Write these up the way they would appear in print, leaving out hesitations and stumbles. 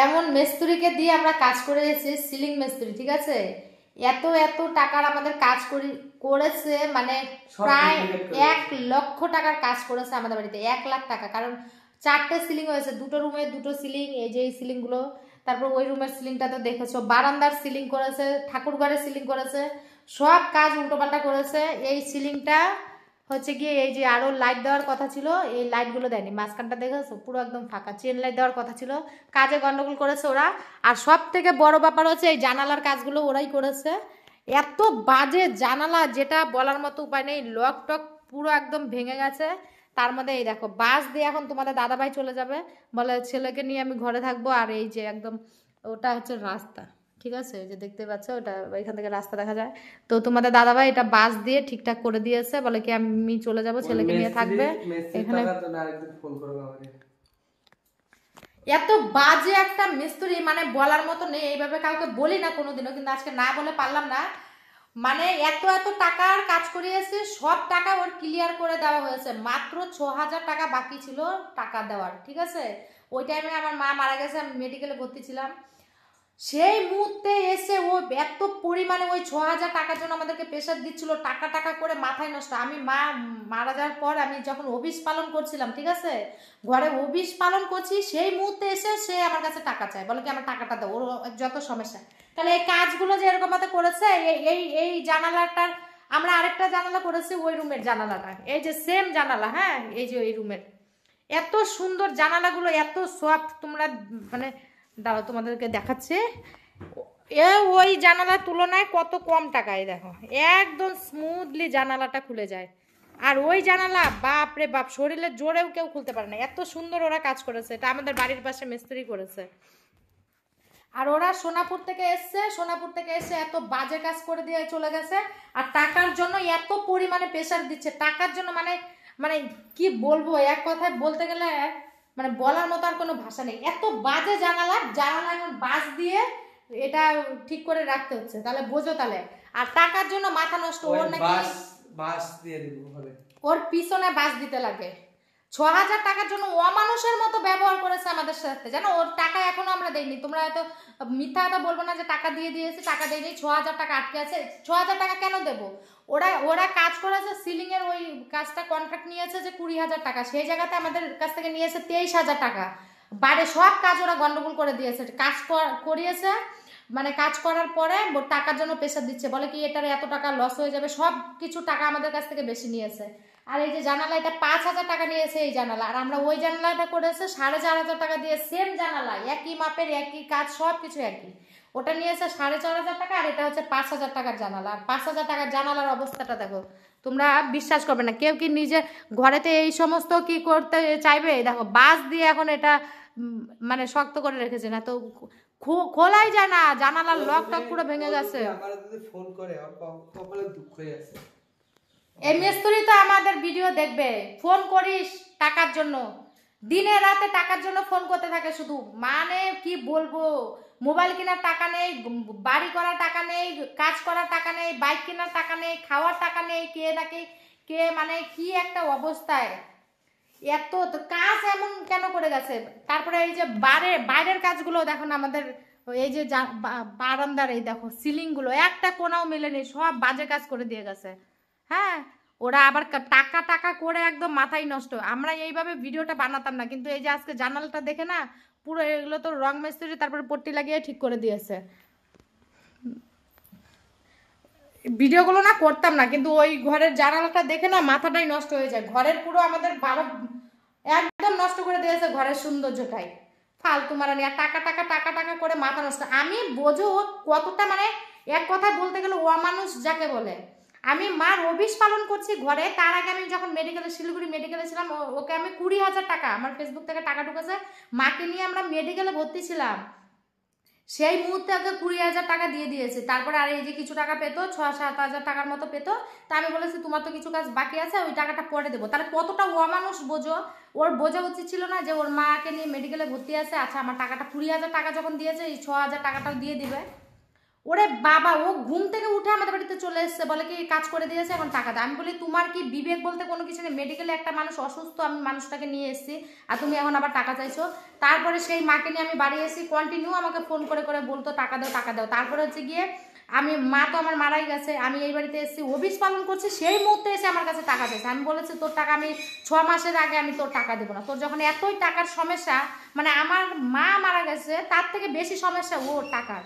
এমন মিস্ত্রিকে দিয়ে আমরা কাজ করে এসেছি, সিলিং মিস্ত্রি, ঠিক আছে। এত এত টাকার আমাদের কাজ করেছে, মানে প্রায় 1 লক্ষ টাকার কাজ করেছে আমাদের বাড়িতে, 1 লাখ টাকা। কারণ 4টে সিলিং হয়েছে, 2টো রুমে 2টো সিলিং, এই যে এই সিলিংগুলো। তারপর ওই রুমের সিলিংটা তো দেখেছো, বারান্দার সিলিং করেছে, ঠাকুর ঘরের সিলিং করেছে, সব কাজ উল্টোপাল্টা করেছে। এই সিলিংটা হচ্ছে গিয়ে এই যে আরো লাইট দেওয়ার কথা ছিল, এই লাইটগুলো দেয়নি, মাঝখানটা দেখেছো পুরো একদম ফাঁকা, চেন লাইট দেওয়ার কথা ছিল, কাজে গন্ডগোল করেছে ওরা। আর সব থেকে বড় ব্যাপার হচ্ছে এই জানালার কাজগুলো ওরাই করেছে। এত বাজে জানালা, যেটা বলার মতো উপায় নেই, লক টক পুরো একদম ভেঙে গেছে। তার মধ্যে এই দেখো বাস দিয়ে এখন তোমাদের দাদাভাই চলে যাবে, বলে ছেলেকে নিয়ে আমি ঘরে থাকবো। আর এই যে একদম ওটা হচ্ছে রাস্তা, ঠিক আছে, এই যে দেখতে পাচ্ছ ওটা, এখান থেকে রাস্তা দেখা যায়। তো তোমাদের দাদাভাই এটা বাস দিয়ে ঠিকঠাক করে দিয়েছে, বলে কি আমি চলে যাব, ছেলেকে নিয়ে থাকবে এখানে। এত বাজে একটা মিস্ত্রি, মানে বলার মতো নেই। এইভাবে কাউকে বলি না কোনোদিনও, কিন্তু আজকে না বলে পারলাম না। মানে এত এত টাকার কাজ করিয়েছে, সব টাকা ওর ক্লিয়ার করে দেওয়া হয়েছে, মাত্র 6,000 টাকা বাকি ছিল টাকা দেওয়ার, ঠিক আছে। ওই টাইমে আমার মা মারা গেছে, আমি মেডিকেলে ভর্তি ছিলাম। সেই মুহূর্তে এসে ও এত পরিমাণে ওই 6,000 টাকার জন্য আমাদেরকে প্রেশার দিচ্ছিল, টাকা টাকা করে মাথায় নষ্ট। আমি মা মারা যাওয়ার পর আমি যখন অফিস পালন করছিলাম, ঠিক আছে, ঘরে অফিস পালন করছি, সেই মুহূর্তে এসে সে আমার কাছে টাকা চায়, বলে কি আমার টাকাটা দাও, ওর যত সমস্যা। তাহলে এই কাজগুলো যে এরকম মতো করেছে, এই এই জানালাটার আমরা আরেকটা জানালা করেছি, ওই রুমের জানালাটা, এই যে সেম জানালা, হ্যাঁ, এই যে এই রুমের এত সুন্দর জানালাগুলো, এত সফট, তোমরা মানে দাঁড়াও তোমাদেরকে দেখাচ্ছে। ওই জানালার তুলনায় কত কম টাকায় দেখো, একদম স্মুথলি জানালাটা খুলে যায়। আর ওই জানালা বাপ রে বাপ, শরীরের জোরেও কেউ খুলতে পারে না, এত সুন্দর ওরা কাজ করেছে। এটা আমাদের বাড়ির পাশে মিস্ত্রি করেছে। আর ওরা সোনাপুর থেকে এসছে, সোনাপুর থেকে এসে এত বাজে কাজ করে দিয়ে চলে গেছে। আর টাকার জন্য এত পরিমাণে প্রেশার দিচ্ছে, টাকার জন্য মানে মানে কি বলবো, এক কথায় বলতে গেলে মানে বলার মতো আর কোনো ভাষা নেই। এত বাজে জানালা এখন বাস দিয়ে এটা ঠিক করে রাখতে হচ্ছে, তাহলে বোঝো তাহলে। আর টাকার জন্য মাথা নষ্ট। ওর নাকি বাস দিয়ে দিব, ওর পিছনে বাস দিতে লাগে। 6,000 টাকার জন্য অমানুষের মতো ব্যবহার করেছে আমাদের সাথে, জানো। ওর টাকা এখনো আমরা দেইনি। তোমরা হয়তো মিথ্যা কথা বলবো না যে টাকা দিয়ে দিয়েছে, টাকা দেয়নি, 6,000 টাকা আটকে আছে। 6,000 টাকা কেন দেবো? ওরা কাজ করেছে, সিলিং এর ওই কাজটা কন্ট্রাক্ট নিয়েছে যে 20,000 টাকা, সেই জায়গাতে আমাদের কাছ থেকে নিয়েছে 23,000 টাকা। বাইরে সব কাজ ওরা গন্ডগোল করে দিয়েছে, কাজ করিয়েছে, মানে কাজ করার পরে টাকার জন্য প্রেশার দিচ্ছে, বলে কি এটার এত টাকা লস হয়ে যাবে, সব কিছু টাকা আমাদের কাছ থেকে বেশি নিয়েছে। আর এই যে জানালা, এটা 5,000 টাকা নিয়েছে এই জানালা, আর আমরা ওই জানালাটা করেছে 4,500 টাকা দিয়ে, সেম জানালা, একই মাপের, একই কাজ, সব কিছু একই। ওটা নিয়েছে 4,500 টাকা, আর এটা হচ্ছে 5,000 টাকার জানালা। আর 5,000 টাকার জানালার অবস্থাটা দেখো, তোমরা বিশ্বাস করবে না। কেউ কি নিজে ঘরেতে এই সমস্ত কি করতে চাইবে? দেখো বাস দিয়ে এখন এটা মানে শক্ত করে রেখেছে, না তো খোলাই যায় না, জানালার লক টক পুরো ভেঙে গেছে। এই মিস্ত্রি তো আমাদের ভিডিও দেখবে, ফোন করিস টাকার জন্য, দিনে রাতে টাকার জন্য ফোন করতে থাকে শুধু। মানে কি বলবো, মোবাইল কেনার টাকা নেই, বাড়ি করার টাকা নেই, কাজ করার টাকা নেই, বাইক কেনার টাকা নেই, খাওয়ার টাকা নেই, কে নাকি কে, মানে কি একটা অবস্থায়। এত কাজ এমন কেন করে গেছে। তারপরে এই যে বাইরের কাজগুলো দেখো না, আমাদের এই যে বারান্দার এই দেখো সিলিংগুলো একটা কোনাও মেলেনি, সব বাজে কাজ করে দিয়ে গেছে। হ্যাঁ, ওরা আবার টাকা টাকা করে একদম মাথায় নষ্ট। আমরা এইভাবে ভিডিওটা বানাতাম না, কিন্তু এই যে আজকে জানালাটা দেখে না, পুরো এগুলো তো রং মিস্ত্রি তারপরে পট্টি লাগিয়ে ঠিক করে দিয়েছে। ভিডিওগুলো না করতাম না, কিন্তু ওই ঘরের জানালাটা দেখে না মাথাটাই নষ্ট হয়ে যায়। ঘরের পুরো আমাদের একদম নষ্ট করে দিয়েছে ঘরের সৌন্দর্যটাই। ফালতু মারানি, আর টাকা টাকা টাকা টাকা করে মাথা নষ্ট। আমি বোঝো ও কতটা, মানে এক কথায় বলতে গেলে অমানুষ যাকে বলে। আমি মার অফিস পালন করছি ঘরে, তার আগে আমি যখন মেডিকেলে, শিলিগুড়ি মেডিকেলে ছিলাম, ওকে আমি 20,000 টাকা, আমার ফেসবুক থেকে টাকা ঢুকেছে, মাকে নিয়ে আমরা মেডিকেলে ভর্তি ছিলাম, সেই মুহূর্তে ওকে 20,000 টাকা দিয়ে দিয়েছে। তারপরে আর এই যে কিছু টাকা পেতো, 6-7 হাজার টাকার মতো পেতো। তা আমি বলেছি তোমার তো কিছু কাজ বাকি আছে, ওই টাকাটা পরে দেবো। তাহলে কতটা অমানুষ বোঝো। ওর বোঝা উচিত ছিল না যে ওর মাকে নিয়ে মেডিকেলে ভর্তি আছে, আচ্ছা আমার টাকাটা 20,000 টাকা যখন দিয়েছে, এই 6,000 টাকাটাও দিয়ে দিবে। ওরে বাবা, ও ঘুম থেকে উঠে আমাদের বাড়িতে চলে এসছে, বলে কি কাজ করে দিয়েছে এখন টাকা দাও। আমি বলি তোমার কি বিবেক বলতে কোনো কিছু নেই? মেডিকেলে একটা মানুষ অসুস্থ, আমি মানুষটাকে নিয়ে এসেছি, আর তুমি এখন আবার টাকা চাইছো। তারপরে সেই মাকে নিয়ে আমি বাড়ি এসেছি, কন্টিনিউ আমাকে ফোন করে করে বলতো টাকা দাও টাকা দাও। তারপরে হচ্ছে গিয়ে আমি, মা তো আমার মারাই গেছে, আমি এই বাড়িতে এসেছি অফিস পালন করছি, সেই মুহূর্তে এসে আমার কাছে টাকা চাইছে। আমি বলেছি তোর টাকা আমি 6 মাসের আগে আমি তোর টাকা দেবো না। তোর যখন এতই টাকার সমস্যা, মানে আমার মা মারা গেছে তার থেকে বেশি সমস্যা ওর টাকার,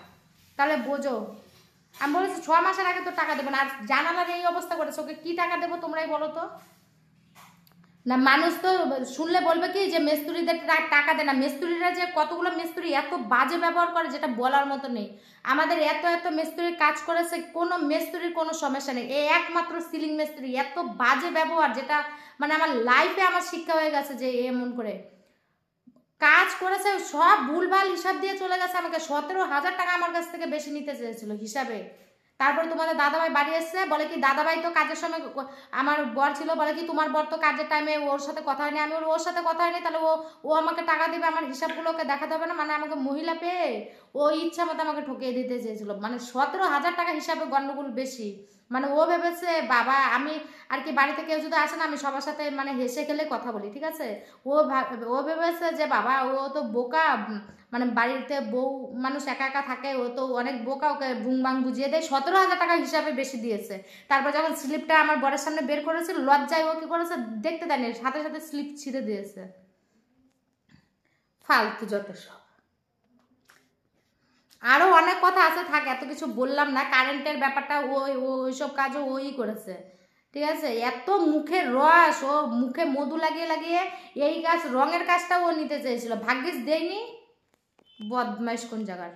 তাহলে বোঝো। আমি বলেছি 6 মাসের আগে তো টাকা দেবো না, আর জানালার এই অবস্থা করেছে, ওকে কি টাকা দেবো তোমরাই বলো তো? না মানুষ তো শুনলে বলবে কি যে মিস্ত্রিদের টাকা দেয় না। মিস্ত্রিরা যে কতগুলো মিস্ত্রি এত বাজে ব্যবহার করে যেটা বলার মতো নেই। আমাদের এত এত মিস্ত্রির কাজ করেছে, কোনো মিস্ত্রির কোনো সমস্যা নেই, এই একমাত্র সিলিং মিস্ত্রি এত বাজে ব্যবহার, যেটা মানে আমার লাইফে আমার শিক্ষা হয়ে গেছে যে এমন করে কাজ করেছে, সব ভুলভাল হিসাব দিয়ে চলে গেছে। আমাকে 17,000 টাকা আমার কাছ থেকে বেশি নিতে চেয়েছিল হিসাবে। তারপরে তোমাদের দাদাভাই বাড়ি এসছে, বলে কি দাদাভাই তো কাজের সময়, আমার বর ছিল, বলে কি তোমার বর তো কাজের টাইমে ওর সাথে কথা হয়নি। আমি ওর সাথে কথা হয়নি, তাহলে ও আমাকে টাকা দেবে, আমার হিসাবগুলোকে দেখাতে হবে না? মানে আমাকে মহিলা পেয়ে ও ইচ্ছা মতো আমাকে ঠকিয়ে দিতে চেয়েছিল। মানে 17,000 টাকা হিসাবে গন্ডগোল বেশি। মানে ও ভেবেছে বাবা, আমি আর কি বাড়িতে কেউ যদি আসে না, আমি সবার সাথে মানে হেসে খেলে কথা বলি, ঠিক আছে? ও ভেবেছে যে বাবা ও তো বোকা, মানে বাড়িতে বউ মানুষ একা একা থাকে, ও তো অনেক বোকা, ওকে ভুং ভাং বুঝিয়ে দেয়। 17,000 টাকা হিসাবে বেশি দিয়েছে। তারপর যখন স্লিপটা আমার বরের সামনে বের করেছিল, লজ্জায় ও কি করেছে দেখতে দেয়নি, সাথে সাথে স্লিপ ছিঁড়ে দিয়েছে। ফালতু যত সব। আরো অনেক কথা আছে, থাক এত কিছু বললাম না। কারেন্টের ব্যাপারটা ওইসব কাজও ওই করেছে, ঠিক আছে? এত মুখের রস, ও মুখে মধু লাগিয়ে লাগিয়ে এই কাজ, রঙের কাজটা ও নিতে চেয়েছিল, ভাগ্যিস দেয়নি। বদমাইশ কোন জায়গার।